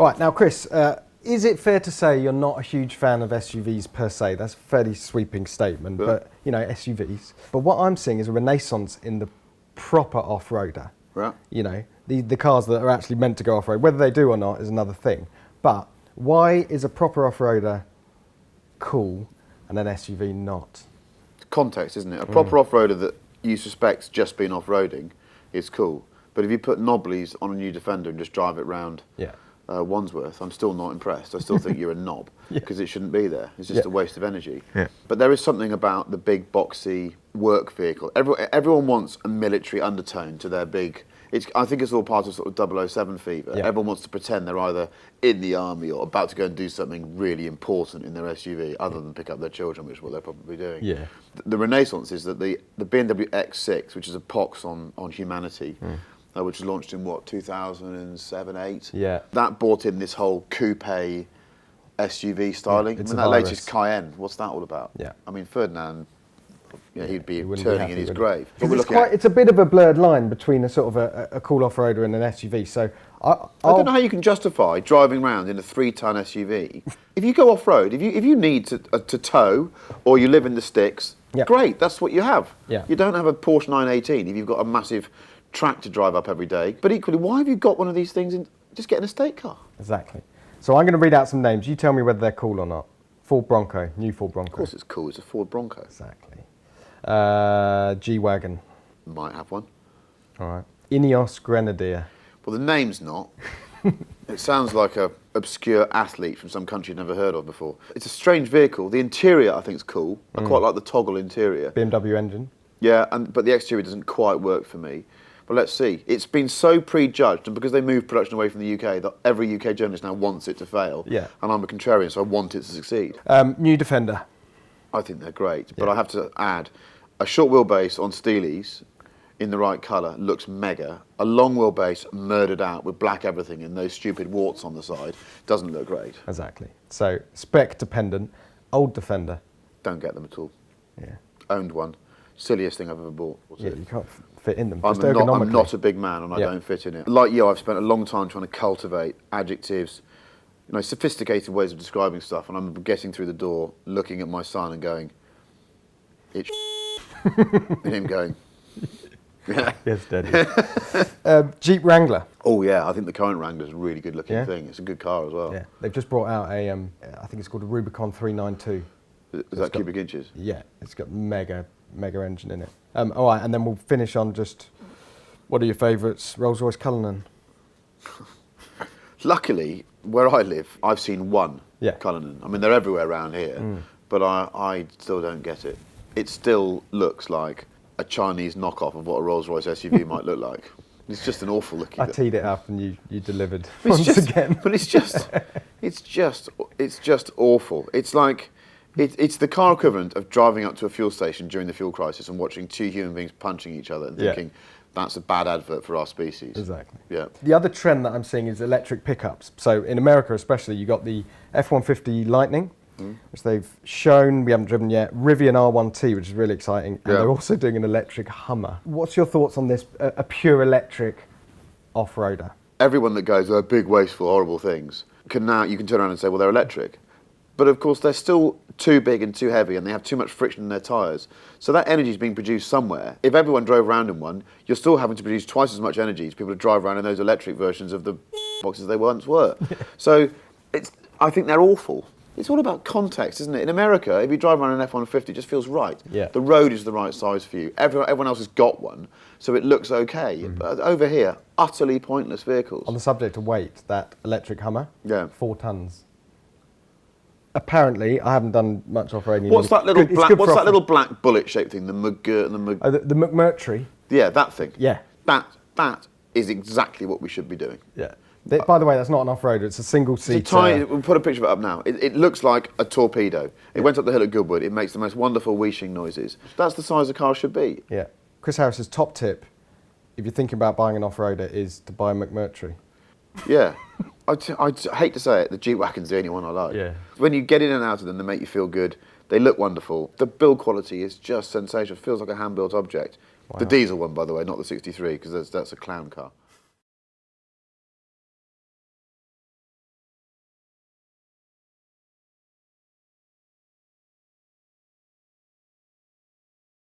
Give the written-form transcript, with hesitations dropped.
All right, now Chris, is it fair to say you're not a huge fan of SUVs per se? That's a fairly sweeping statement, but you know, SUVs. But what I'm seeing is a renaissance in the proper off-roader. Right. You know, the cars that are actually meant to go off-road. Whether they do or not is another thing. But why is a proper off-roader cool and an SUV not? Context, isn't it? A proper off-roader that you suspect's just been off-roading is cool. But if you put knobblies on a new Defender and just drive it round Wandsworth, I'm still not impressed. I still think you're a knob because it shouldn't be there. It's just a waste of energy. Yeah. But there is something about the big, boxy work vehicle. Everyone wants a military undertone to their big... I think it's all part of sort of 007 fever. Yeah. Everyone wants to pretend they're either in the army or about to go and do something really important in their SUV, other than pick up their children, which is what they're probably doing. Yeah. The renaissance is that the Bmw X6, which is a pox on humanity, which was launched in, 2007-8? Yeah. That brought in this whole coupe SUV styling. It's that latest Cayenne, what's that all about? Yeah. I mean, Ferdinand... Yeah, he'd be turning in his grave. It's a bit of a blurred line between a sort of a cool off-roader and an SUV. So I don't know how you can justify driving around in a 3-ton SUV. If you go off-road, if you need to tow or you live in the sticks, great, that's what you have. Yeah. You don't have a Porsche 918 if you've got a massive track to drive up every day. But equally, why have you got one of these things and just get an estate car? Exactly. So I'm going to read out some names. You tell me whether they're cool or not. Ford Bronco, new Ford Bronco. Of course it's cool. It's a Ford Bronco. Exactly. G-Wagen. Might have one. All right. Ineos Grenadier. Well, the name's not. It sounds like a obscure athlete from some country you've never heard of before. It's a strange vehicle. The interior, I think, is cool. I quite like the toggle interior. BMW engine. Yeah, but the exterior doesn't quite work for me. But let's see. It's been so prejudged, and because they moved production away from the UK, that every UK journalist now wants it to fail. Yeah. And I'm a contrarian, so I want it to succeed. New Defender. I think they're great, but I have to add, a short wheelbase on Steelies in the right colour looks mega. A long wheelbase murdered out with black everything and those stupid warts on the side doesn't look great. Exactly. So, spec dependent, old Defender. Don't get them at all. Yeah. Owned one. Silliest thing I've ever bought. You can't fit in them. I'm not a big man and I don't fit in it. Like you, I've spent a long time trying to cultivate adjectives, sophisticated ways of describing stuff, and I'm getting through the door, looking at my son and going, it's and him going, yes, Daddy. Jeep Wrangler. Oh yeah, I think the current Wrangler is a really good looking thing. It's a good car as well. Yeah, they've just brought out I think it's called a Rubicon 392. Is that cubic inches? Yeah, it's got mega engine in it. All right, and then we'll finish on just, what are your favourites? Rolls-Royce Cullinan. Luckily, where I live, I've seen one Cullinan. I mean, they're everywhere around here, but I still don't get it. It still looks like a Chinese knockoff of what a Rolls-Royce SUV might look like. It's just an awful looking. I teed it up and you delivered once again. But it's just awful. It's like, it's the car equivalent of driving up to a fuel station during the fuel crisis and watching two human beings punching each other and thinking, that's a bad advert for our species. Exactly. Yeah. The other trend that I'm seeing is electric pickups. So in America especially, you got the F-150 Lightning, which they've shown, we haven't driven yet, Rivian R1T, which is really exciting, and they're also doing an electric Hummer. What's your thoughts on this, a pure electric off-roader? Everyone that goes, they're big, wasteful, horrible things, you can turn around and say, well, they're electric. But of course, they're still too big and too heavy, and they have too much friction in their tyres. So that energy is being produced somewhere. If everyone drove around in one, you're still having to produce twice as much energy as people to drive around in those electric versions of the boxes they once were. So I think they're awful. It's all about context, isn't it? In America, if you drive around an F-150, it just feels right. Yeah. The road is the right size for you. Everyone else has got one, so it looks okay. But over here, utterly pointless vehicles. On the subject of weight, that electric Hummer, 4 tons. Apparently, I haven't done much off-roading. What's that little black bullet-shaped thing? The McMurtry. Yeah, that thing. Yeah. That is exactly what we should be doing. Yeah. By the way, that's not an off-roader. It's a single-seat. We'll put a picture of it up now. It looks like a torpedo. It went up the hill at Goodwood. It makes the most wonderful wheeshing noises. That's the size a car should be. Yeah. Chris Harris's top tip, if you're thinking about buying an off-roader, is to buy a McMurtry. Yeah. I hate to say it, the G-Wagon's the only one I like. Yeah. When you get in and out of them, they make you feel good. They look wonderful. The build quality is just sensational. It feels like a hand-built object. Wow. The diesel one, by the way, not the 63, because that's a clown car.